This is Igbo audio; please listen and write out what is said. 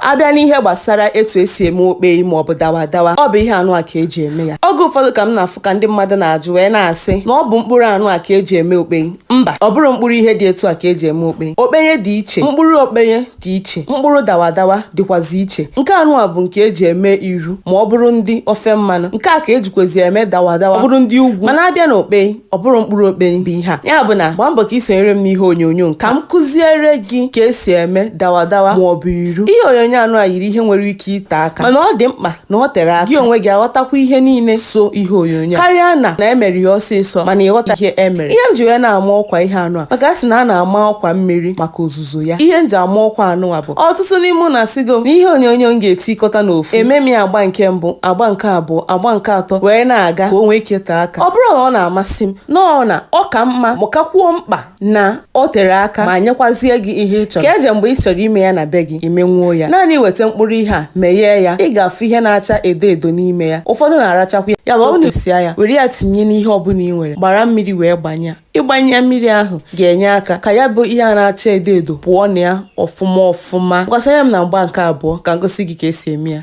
abịa n'ihe gbasara etu esi eme okpei maọbụ dawadawa, ọ bụ ihe anụ a ka eji eme ya. Oge ụfọdụ ka m na-afụ ka ndị mmadụ na-ajụ wee na-asị na ọ bụ mkpụrụ anụ a ka eji eme okpei. Mba, ọ bụrụ mkpụrụ ihe dị etu a ka eji eme okpei. Okpenye dị iche, mkpụrụ okpenye dị iche, mkpụrụ dawadawa dịkwazi iche. Nke anụ a bụ nke eji eme iru ma ọ bụrụ ndị ofe mmanụ, nke a ka ejikwazi eme dawadawa ọ bụrụ ndị ugwu. Mana abịa na okpei, ọ bụrụ mkpụrụ okpenye bụ ihe a. Ya bụ na gbaa mbọ ka ị sonyere m n'ihe onyonyo ka m kụziere gị ka esi eme dawadawa maọbụ iru. Ihe onyonyo anụ a yiri ihe nwere ike ite aka, mana ọ dị mkpa na ọ tere aka gị onwe gị aghọtakwa ihe niile so ihe onyonyo karịa na emere ya ọsịsọ mana ịghọta ihe emere. Ihe m ji wee na-ama ọkwa ihe anụ a maka asị na a na-ama ọkwa mmiri maka ozuzo ya. Ihe m ji ama ọkwa anụ a bụ ọtụtụ n'ime na asịgo na ihe onyonyo m ga-etikọta n'ofu eme m ya agba nke mbụ, agba nke abụọ, agba nke atọ wee na-aga ka o nwee ike tee aka. Ọ bụrụ na ọ na-amasị m nọọ na ọ ka mma mụkakwuo mkpa na ọ tere aka ma nyekwazie gị ihe ị chọrọ ka eje mgbe ị chọrọ ime ya na be gị imenwuo ya. Naanị weta mkpụrụ ihe a meghee ya, ị ga-afụ ihe na-acha edo edo n'ime ya. Ụfọdụ na-arachakwa ya bụ ọ na-esia ya were ya tinye n'ihe ọbụla ị nwere, gbara mmiri wee gbanye ya. Ịgbanye mmiri ahụ ga-enye aka ka ya bụ ihe a na-acha edo edo pụọ na ya ọfụma ọfụma. Gwasara m na mgba nke abụọ ka m gosi gị ka esi eme ya.